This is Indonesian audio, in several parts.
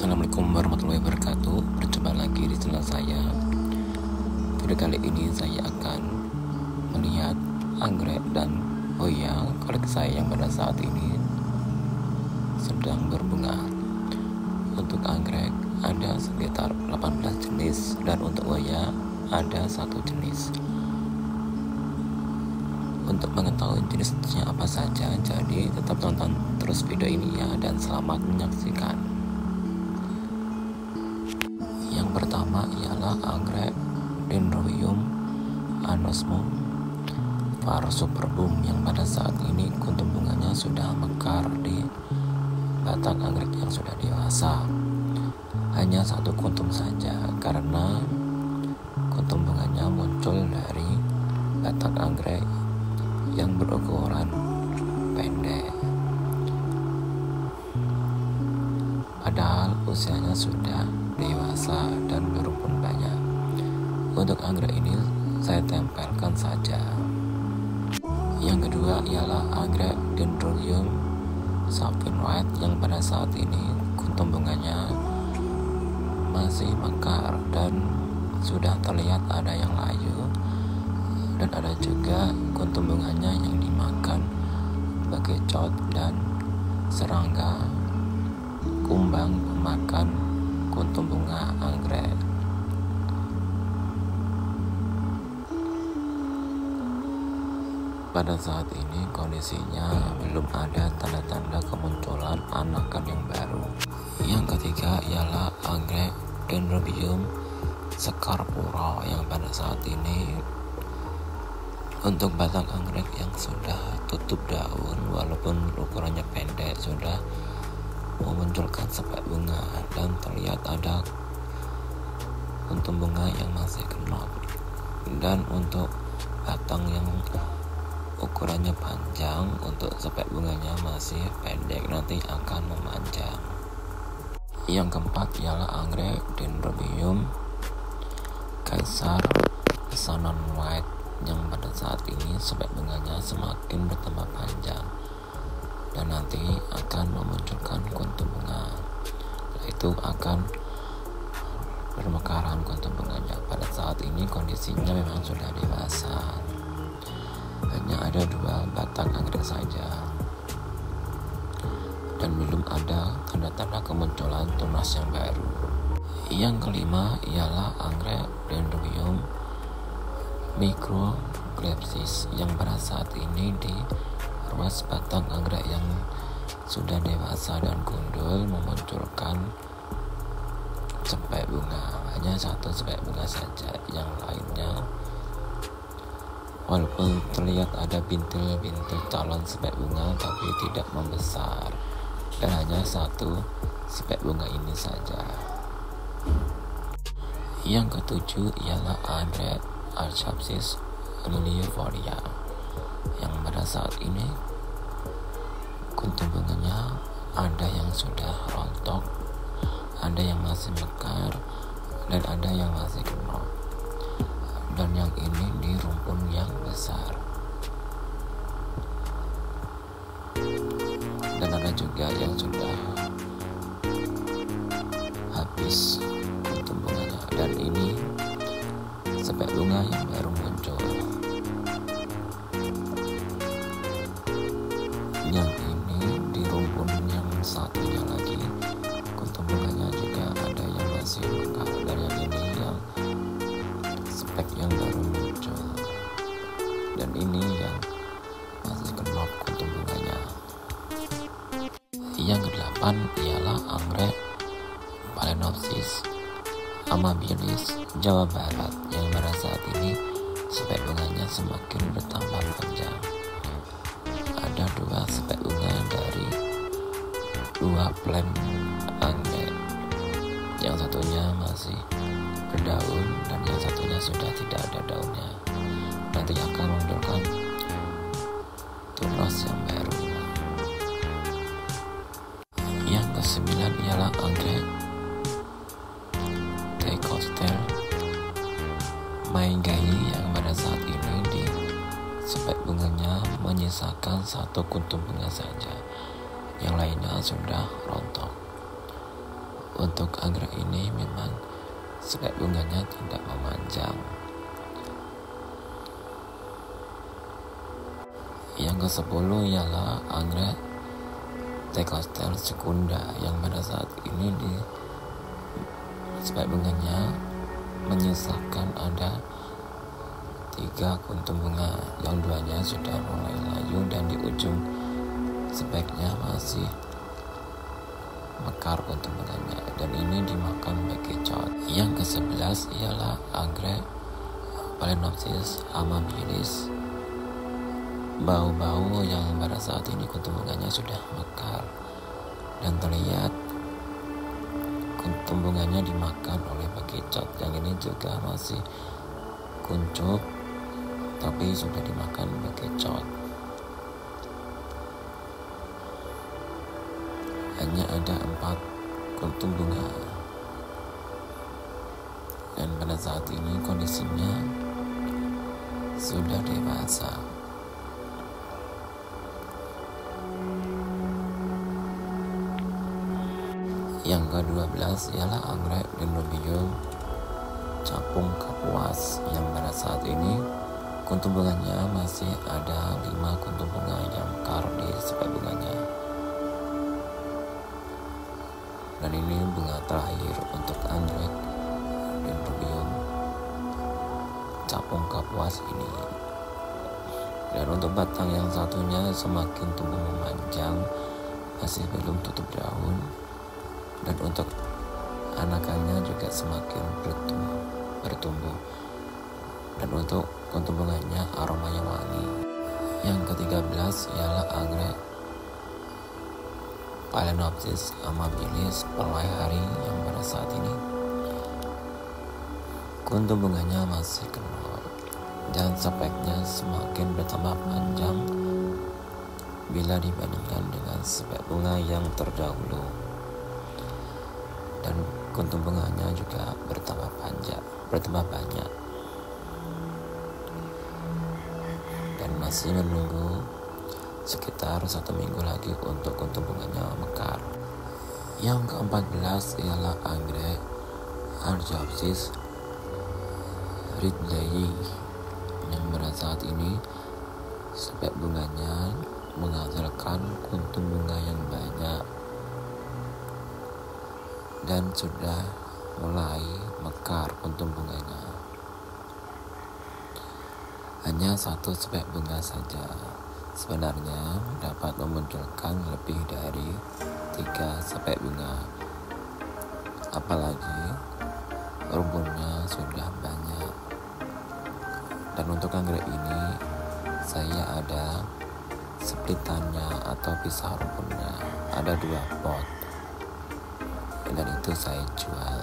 Assalamualaikum warahmatullahi wabarakatuh. Berjumpa lagi di channel saya. Video kali ini saya akan melihat anggrek dan hoya koleksi saya yang pada saat ini sedang berbunga. Untuk anggrek ada sekitar 18 jenis dan untuk hoya ada 1 jenis. Untuk mengetahui jenisnya apa saja, jadi tetap tonton terus video ini ya, dan selamat menyaksikan. Yang pertama ialah anggrek Dendrobium anosmum var superbum yang pada saat ini kuntum bunganya sudah mekar di batang anggrek yang sudah dewasa. Hanya 1 kuntum saja karena kuntum bunganya muncul dari batang anggrek yang berukuran pendek, padahal usianya sudah dewasa dan berumpun banyak. Untuk anggrek ini saya tempelkan saja. Yang kedua ialah anggrek Dendrobium sapphire yang pada saat ini kuntum bunganya masih mekar dan sudah terlihat ada yang layu, dan ada juga kuntum bunganya yang dimakan bekicot dan serangga kumbang pemakan kuntum bunga anggrek. Pada saat ini kondisinya belum ada tanda-tanda kemunculan anakan yang baru. Yang ketiga ialah anggrek Dendrobium scarpura yang pada saat ini untuk batang anggrek yang sudah tutup daun walaupun ukurannya pendek sudah memunculkan sepet bunga dan terlihat ada kuntum bunga yang masih kenop. Dan untuk batang yang ukurannya panjang, untuk sepet bunganya masih pendek, nanti akan memanjang. Yang keempat ialah anggrek Dendrobium Caesar Sanon White yang pada saat ini sepet bunganya semakin bertambah panjang dan nanti akan memunculkan kuntum bunga, yaitu akan bermekaran kuntum bunganya. Pada saat ini kondisinya memang sudah dewasa, hanya ada 2 batang anggrek saja dan belum ada tanda-tanda kemunculan tunas yang baru. Yang kelima ialah anggrek Dendrobium microclepsis yang pada saat ini di ruas batang anggrek yang sudah dewasa dan gundul memunculkan sepet bunga. Hanya 1 sepet bunga saja, yang lainnya walaupun terlihat ada bintil-bintil calon sepet bunga tapi tidak membesar, dan hanya 1 sepet bunga ini saja. Yang ketujuh ialah anggrek Archapsis liliifolia yang pada saat ini kuntum bunganya ada yang sudah rontok, ada yang masih mekar, dan ada yang masih kenop, dan yang ini di rumpun yang besar, dan ada juga yang sudah habis kuntum bunganya, dan ini sepet bunga yang baru muncul. Yang ini di rumpun yang satunya lagi kuntum bunganya juga ada yang masih mekar, dan yang ini yang spek yang baru muncul, dan ini yang masih kenop kuntum bunganya. Yang ke-8 ialah anggrek Phalaenopsis amabilis Jawa Barat yang pada saat ini sepet bunganya semakin bertambah panjang. Ada 2 sepet bunga dari 2 plant anggrek, yang satunya masih berdaun dan yang satunya sudah tidak ada daunnya, nanti akan memunculkan tunas yang baru. Yang ke-9 ialah anggrek Dicotyledon Maigai yang pada saat ini di sepet bunganya menyisakan 1 kuntum bunga saja, yang lainnya sudah rontok. Untuk anggrek ini memang spek bunganya tidak memanjang. Yang ke-10 ialah anggrek Tecostel secunda yang pada saat ini di spek bunganya menyisakan ada 3 kuntum bunga, yang 2-nya sudah mulai layu dan di ujung speknya masih mekar kuntum bunganya, dan ini dimakan bekicot. Yang ke-11 ialah anggrek Phalaenopsis amabilis, bau-bau yang pada saat ini kuntum bunganya sudah mekar dan terlihat kuntum bunganya dimakan oleh bekicot. Yang ini juga masih kuncup tapi sudah dimakan bekicot. Hanya ada 4 kuntum bunga dan pada saat ini kondisinya sudah dewasa. Yang ke-12 ialah anggrek Dendrobium capung kapuas yang pada saat ini kuntum bunganya masih ada 5 kuntum bunga yang mekar di spek bunganya. Dan ini bunga terakhir untuk anggrek Dendrobium capung kapuas ini. Dan untuk batang yang satunya semakin tumbuh memanjang, masih belum tutup daun. Dan untuk anakannya juga semakin bertumbuh. Dan untuk kuntum bunganya aromanya wangi. Yang ke-13 ialah anggrek Phalaenopsis amabilis pelai hari yang pada saat ini kuntum bunganya masih kenal dan speknya semakin bertambah panjang bila dibandingkan dengan spek bunga yang terdahulu. Dan kuntum bunganya juga bertambah banyak, dan masih menunggu sekitar 1 minggu lagi untuk kuntum bunganya mekar. Yang ke-14 ialah anggrek Argyopsis ridleyi yang pada saat ini spek bunganya menghasilkan kuntum bunga yang banyak dan sudah mulai mekar kuntum bunganya. Hanya 1 spek bunga saja sebenarnya dapat memunculkan lebih dari 3 spek bunga, apalagi rumputnya sudah banyak. Dan untuk anggrek ini saya ada splitannya atau pisah rumputnya, ada 2 pot, dan itu saya jual.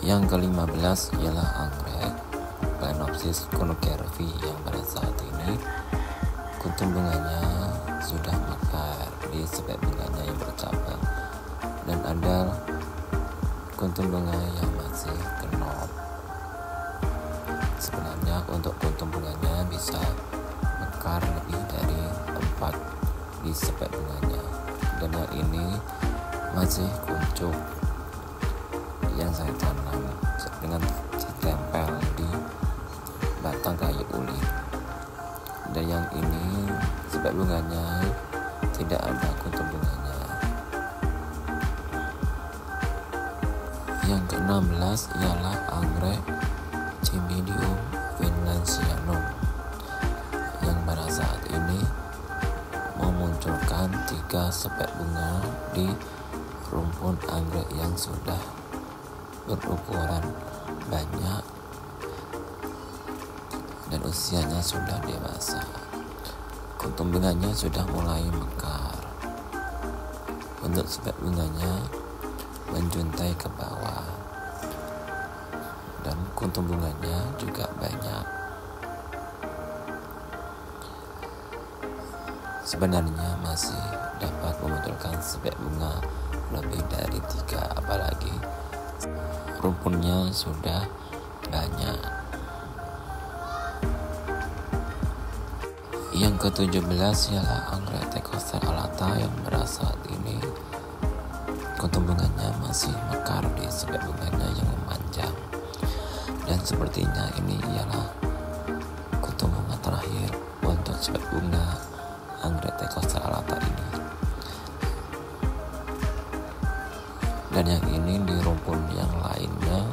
Yang ke-15 ialah anggrek Phalaenopsis conocervi yang pada saat ini kuntum bunganya sudah mekar di spek bunganya yang bercabang, dan ada kuntum bunga yang masih kenop. Sebenarnya untuk kuntum bunganya bisa mekar lebih dari 4 di spek bunganya, dan yang ini masih kuncup yang saya tanam dengan ditempel di batang kayu uli. Dan yang ini spek bunganya tidak ada kuntum bunganya. Yang ke-16 ialah anggrek Cymbidium vinlansianum yang pada saat ini memunculkan 3 spek bunga di rumput anggrek yang sudah berukuran banyak dan usianya sudah dewasa. Kuntum bunganya sudah mulai mekar. Untuk spek bunganya menjuntai ke bawah dan kuntum bunganya juga banyak. Sebenarnya masih dapat memunculkan spek bunga lebih dari 3, apalagi rumputnya sudah banyak. Yang ke-17 ialah anggrek Tecostel alata yang pada saat ini kuntum bunganya masih mekar di sebek bunganya yang memanjang. Dan sepertinya ini ialah kuntum bunga terakhir untuk sebek bunga anggrek Thecosta alata ini. Dan yang ini di rumpun yang lainnya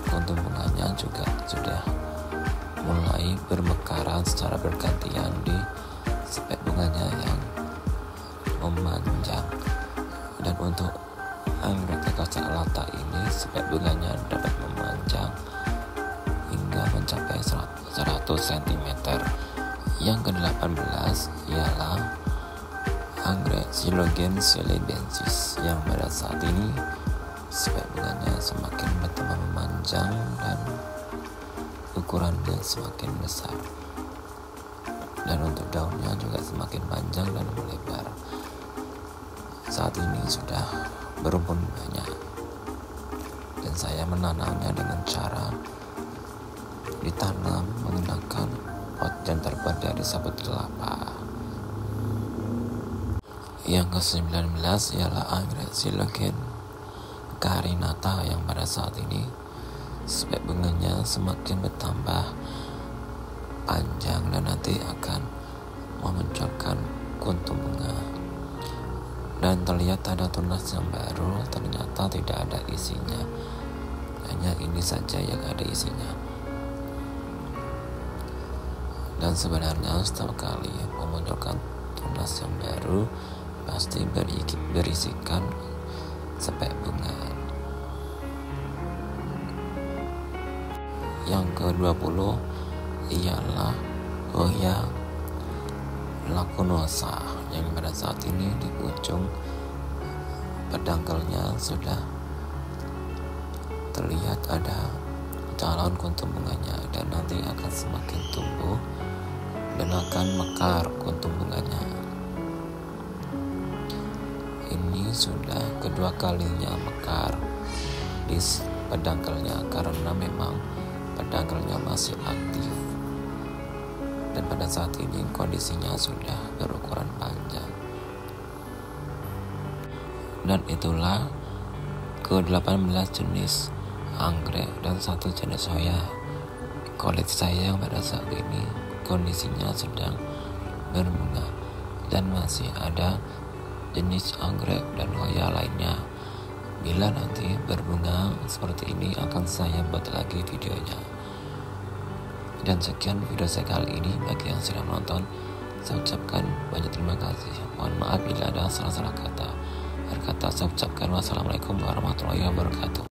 kuntum bunganya juga sudah mulai bermekaran secara bergantian di sebek bunganya yang memanjang. Dan untuk anggrek Thecosta alata ini sebek bunganya dapat memanjang hingga mencapai 100 cm. Yang ke-18 ialah anggrek Xylogen sileibensis yang pada saat ini sebek bunganya semakin bertambah memanjang dan ukurannya semakin besar, dan untuk daunnya juga semakin panjang dan melebar. Saat ini sudah berumpun banyak, dan saya menanamnya dengan cara ditanam menggunakan pot yang terbuat dari sabut kelapa. Yang ke-19 ialah anggrek Xylogen carinata yang pada saat ini sebek bunganya semakin bertambah panjang dan nanti akan memunculkan kuntum bunga. Dan terlihat ada tunas yang baru, ternyata tidak ada isinya, hanya ini saja yang ada isinya. Dan sebenarnya setiap kali memunculkan tunas yang baru pasti berisikan sebek bunga. Yang ke-20 ialah Hoya lacunosa yang pada saat ini di ujung pedangkalnya sudah terlihat ada calon kuntum bunganya, dan nanti akan semakin tumbuh dan akan mekar kuntum bunganya. Ini sudah kedua kalinya mekar di pedangkalnya karena memang pedangkalnya masih aktif, dan pada saat ini kondisinya sudah berukuran panjang. Dan itulah ke-18 jenis anggrek dan satu jenis Hoya koleksi saya yang pada saat ini kondisinya sedang berbunga, dan masih ada jenis anggrek dan Hoya lainnya. Bila nanti berbunga seperti ini akan saya buat lagi videonya. Dan sekian video saya kali ini. Bagi yang sudah menonton, saya ucapkan banyak terima kasih. Mohon maaf bila ada salah-salah kata. Akhir kata saya ucapkan wassalamualaikum warahmatullahi wabarakatuh.